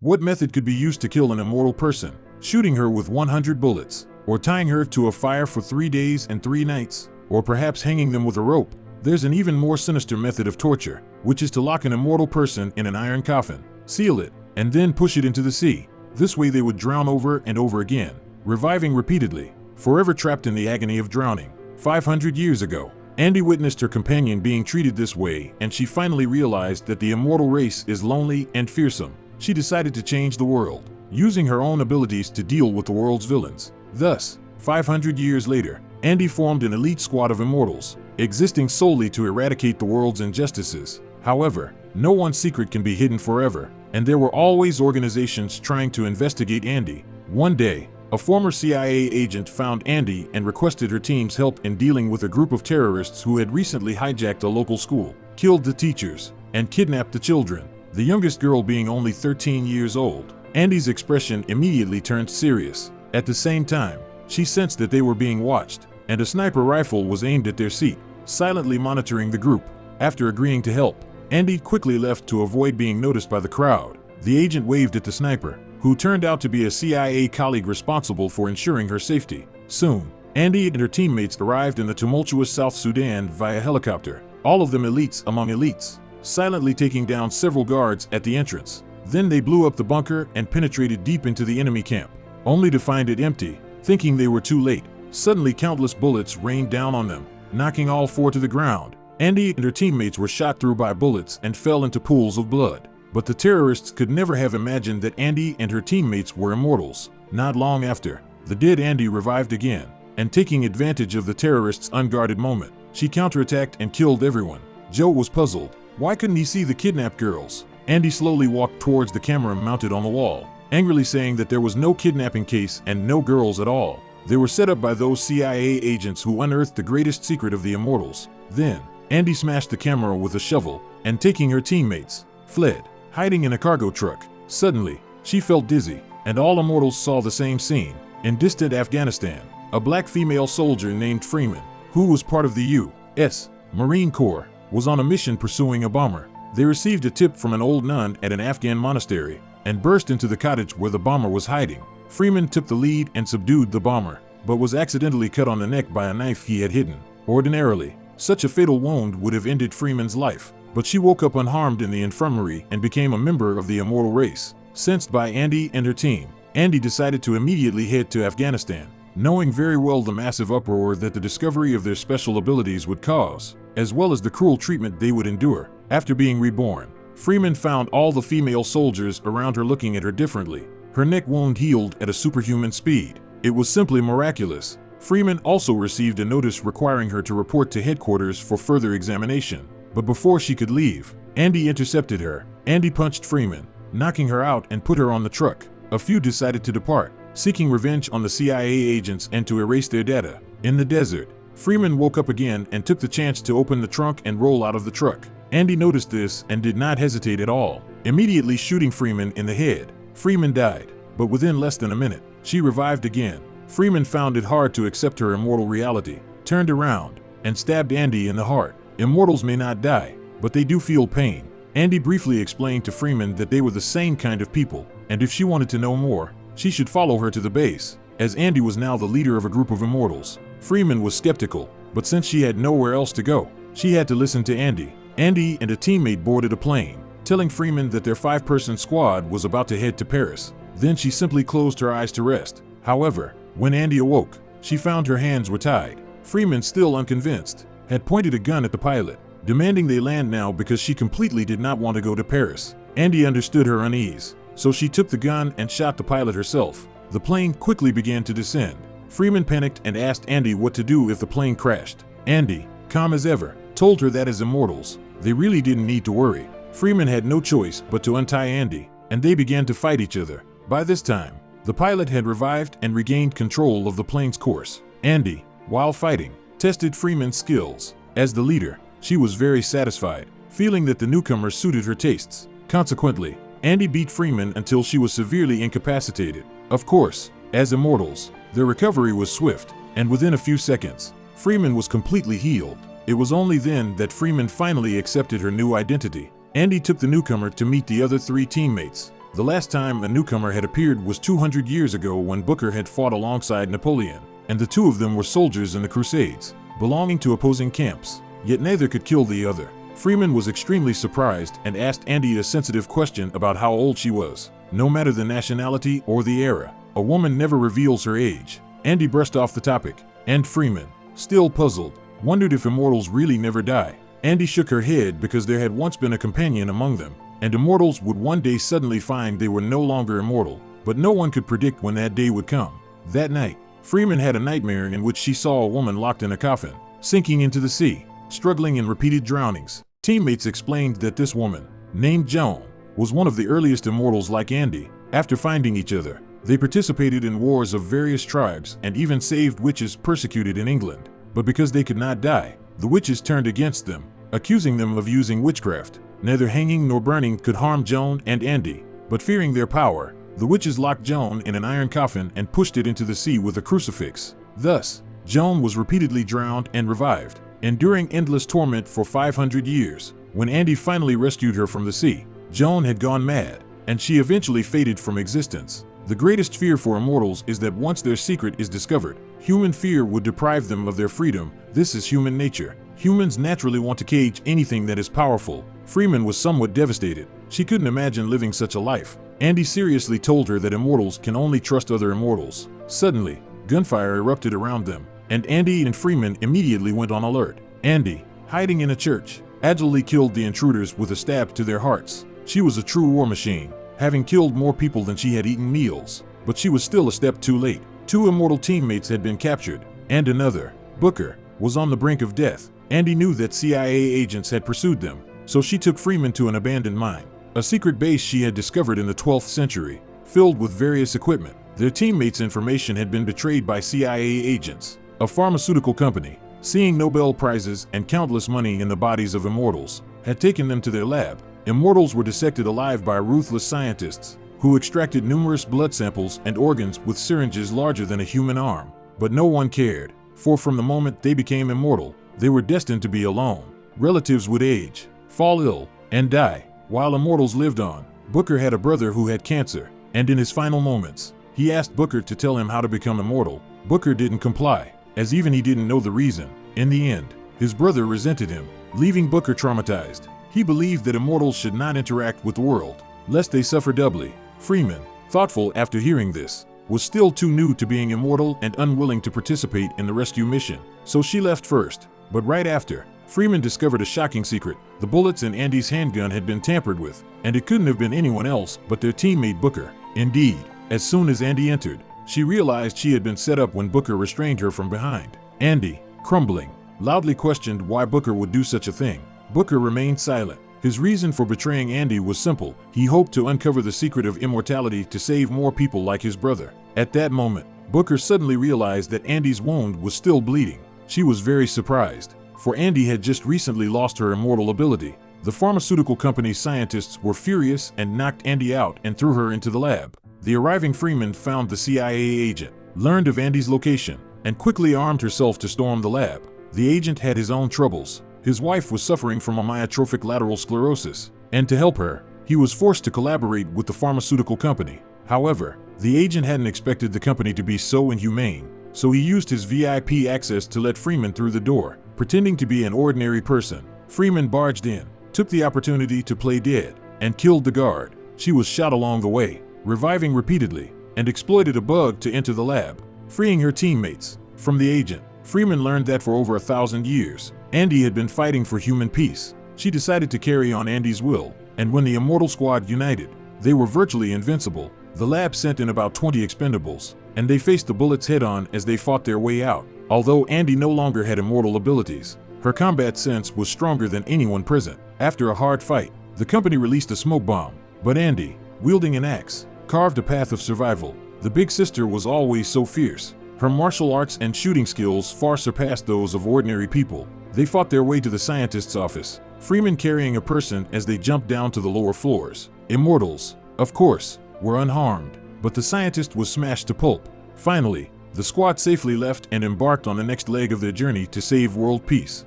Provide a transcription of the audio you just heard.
What method could be used to kill an immortal person? Shooting her with 100 bullets? Or tying her to a fire for 3 days and 3 nights? Or perhaps hanging them with a rope? There's an even more sinister method of torture, which is to lock an immortal person in an iron coffin, seal it, and then push it into the sea. This way they would drown over and over again, reviving repeatedly, forever trapped in the agony of drowning. 500 years ago, Andy witnessed her companion being treated this way, and she finally realized that the immortal race is lonely and fearsome. She decided to change the world, using her own abilities to deal with the world's villains. Thus, 500 years later, Andy formed an elite squad of immortals, existing solely to eradicate the world's injustices. However, no one's secret can be hidden forever, and there were always organizations trying to investigate Andy. One day, a former CIA agent found Andy and requested her team's help in dealing with a group of terrorists who had recently hijacked a local school, killed the teachers, and kidnapped the children, the youngest girl being only 13 years old. Andy's expression immediately turned serious. At the same time, she sensed that they were being watched, and a sniper rifle was aimed at their seat, silently monitoring the group. After agreeing to help, Andy quickly left to avoid being noticed by the crowd. The agent waved at the sniper, who turned out to be a CIA colleague responsible for ensuring her safety. Soon, Andy and her teammates arrived in the tumultuous South Sudan via helicopter, all of them elites among elites, silently taking down several guards at the entrance. Then they blew up the bunker and penetrated deep into the enemy camp, only to find it empty. Thinking they were too late, suddenly countless bullets rained down on them, knocking all 4 to the ground. Andy and her teammates were shot through by bullets and fell into pools of blood. But the terrorists could never have imagined that Andy and her teammates were immortals. Not long after, the dead Andy revived again, and taking advantage of the terrorists' unguarded moment, she counterattacked and killed everyone. Joe was puzzled. Why couldn't he see the kidnapped girls? Andy slowly walked towards the camera mounted on the wall, angrily saying that there was no kidnapping case and no girls at all. They were set up by those CIA agents who unearthed the greatest secret of the immortals. Then, Andy smashed the camera with a shovel, and taking her teammates, fled, hiding in a cargo truck. Suddenly, she felt dizzy, and all immortals saw the same scene. In distant Afghanistan, a black female soldier named Freeman, who was part of the U.S. Marine Corps, was on a mission pursuing a bomber. They received a tip from an old nun at an Afghan monastery, and burst into the cottage where the bomber was hiding. Freeman took the lead and subdued the bomber, but was accidentally cut on the neck by a knife he had hidden. Ordinarily, such a fatal wound would have ended Freeman's life, but she woke up unharmed in the infirmary and became a member of the immortal race. Sensed by Andy and her team, Andy decided to immediately head to Afghanistan, knowing very well the massive uproar that the discovery of their special abilities would cause, as well as the cruel treatment they would endure. After being reborn, Freeman found all the female soldiers around her looking at her differently. Her neck wound healed at a superhuman speed. It was simply miraculous. Freeman also received a notice requiring her to report to headquarters for further examination. But before she could leave, Andy intercepted her. Andy punched Freeman, knocking her out and put her on the truck. A few decided to depart, seeking revenge on the CIA agents and to erase their data. In the desert, Freeman woke up again and took the chance to open the trunk and roll out of the truck. Andy noticed this and did not hesitate at all, immediately shooting Freeman in the head. Freeman died, but within less than a minute, she revived again. Freeman found it hard to accept her immortal reality, turned around, and stabbed Andy in the heart. Immortals may not die, but they do feel pain. Andy briefly explained to Freeman that they were the same kind of people, and if she wanted to know more, she should follow her to the base. As Andy was now the leader of a group of immortals, Freeman was skeptical, but since she had nowhere else to go, she had to listen to Andy. Andy and a teammate boarded a plane, telling Freeman that their 5-person squad was about to head to Paris. Then she simply closed her eyes to rest. However, when Andy awoke, she found her hands were tied. Freeman, still unconvinced, had pointed a gun at the pilot, demanding they land now because she completely did not want to go to Paris. Andy understood her unease, so she took the gun and shot the pilot herself. The plane quickly began to descend. Freeman panicked and asked Andy what to do if the plane crashed. Andy, calm as ever, told her that as immortals, they really didn't need to worry. Freeman had no choice but to untie Andy, and they began to fight each other. By this time, the pilot had revived and regained control of the plane's course. Andy, while fighting, tested Freeman's skills. As the leader, she was very satisfied, feeling that the newcomer suited her tastes. Consequently, Andy beat Freeman until she was severely incapacitated. Of course, as immortals, their recovery was swift, and within a few seconds, Freeman was completely healed. It was only then that Freeman finally accepted her new identity. Andy took the newcomer to meet the other 3 teammates. The last time a newcomer had appeared was 200 years ago when Booker had fought alongside Napoleon, and the two of them were soldiers in the Crusades, belonging to opposing camps, yet neither could kill the other. Freeman was extremely surprised and asked Andy a sensitive question about how old she was. No matter the nationality or the era, a woman never reveals her age. Andy brushed off the topic, and Freeman, still puzzled, wondered if immortals really never die. Andy shook her head because there had once been a companion among them, and immortals would one day suddenly find they were no longer immortal, but no one could predict when that day would come. That night, Freeman had a nightmare in which she saw a woman locked in a coffin, sinking into the sea, struggling in repeated drownings. Teammates explained that this woman, named Joan, was one of the earliest immortals like Andy. After finding each other, they participated in wars of various tribes and even saved witches persecuted in England. But because they could not die, the witches turned against them, accusing them of using witchcraft. Neither hanging nor burning could harm Joan and Andy, but fearing their power, the witches locked Joan in an iron coffin and pushed it into the sea with a crucifix. Thus, Joan was repeatedly drowned and revived, enduring endless torment for 500 years. When Andy finally rescued her from the sea, Joan had gone mad, and she eventually faded from existence. The greatest fear for immortals is that once their secret is discovered, human fear would deprive them of their freedom. This is human nature. Humans naturally want to cage anything that is powerful. Freeman was somewhat devastated. She couldn't imagine living such a life. Andy seriously told her that immortals can only trust other immortals. Suddenly, gunfire erupted around them, and Andy and Freeman immediately went on alert. Andy, hiding in a church, agilely killed the intruders with a stab to their hearts. She was a true war machine, having killed more people than she had eaten meals. But she was still a step too late. Two immortal teammates had been captured, and another, Booker, was on the brink of death. Andy knew that CIA agents had pursued them, so she took Freeman to an abandoned mine, a secret base she had discovered in the 12th century, filled with various equipment. Their teammates' information had been betrayed by CIA agents. A pharmaceutical company, seeing Nobel Prizes and countless money in the bodies of immortals, had taken them to their lab. Immortals were dissected alive by ruthless scientists, who extracted numerous blood samples and organs with syringes larger than a human arm. But no one cared, for from the moment they became immortal, they were destined to be alone. Relatives would age, fall ill, and die, while immortals lived on. Booker had a brother who had cancer, and in his final moments, he asked Booker to tell him how to become immortal. Booker didn't comply, as even he didn't know the reason. In the end, his brother resented him, leaving Booker traumatized. He believed that immortals should not interact with the world, lest they suffer doubly. Freeman, thoughtful after hearing this, was still too new to being immortal and unwilling to participate in the rescue mission, so she left first. But right after, Freeman discovered a shocking secret. The bullets in Andy's handgun had been tampered with, and it couldn't have been anyone else but their teammate Booker. Indeed, as soon as Andy entered, she realized she had been set up when Booker restrained her from behind. Andy, crumbling, loudly questioned why Booker would do such a thing. Booker remained silent. His reason for betraying Andy was simple. He hoped to uncover the secret of immortality to save more people like his brother. At that moment, Booker suddenly realized that Andy's wound was still bleeding. She was very surprised, for Andy had just recently lost her immortal ability. The pharmaceutical company's scientists were furious and knocked Andy out and threw her into the lab. The arriving Freeman found the CIA agent, learned of Andy's location, and quickly armed herself to storm the lab. The agent had his own troubles. His wife was suffering from amyotrophic lateral sclerosis, and to help her, he was forced to collaborate with the pharmaceutical company. However, the agent hadn't expected the company to be so inhumane, so he used his VIP access to let Freeman through the door. Pretending to be an ordinary person, Freeman barged in, took the opportunity to play dead, and killed the guard. She was shot along the way, reviving repeatedly, and exploited a bug to enter the lab, freeing her teammates from the agent. Freeman learned that for over 1,000 years, Andy had been fighting for human peace. She decided to carry on Andy's will, and when the Immortal Squad united, they were virtually invincible. The lab sent in about 20 expendables, and they faced the bullets head-on as they fought their way out. Although Andy no longer had immortal abilities, her combat sense was stronger than anyone present. After a hard fight, the company released a smoke bomb, but Andy, wielding an axe, carved a path of survival. The big sister was always so fierce. Her martial arts and shooting skills far surpassed those of ordinary people. They fought their way to the scientist's office, Freeman carrying a person as they jumped down to the lower floors. Immortals, of course, were unharmed, but the scientist was smashed to pulp. Finally, the squad safely left and embarked on the next leg of their journey to save world peace.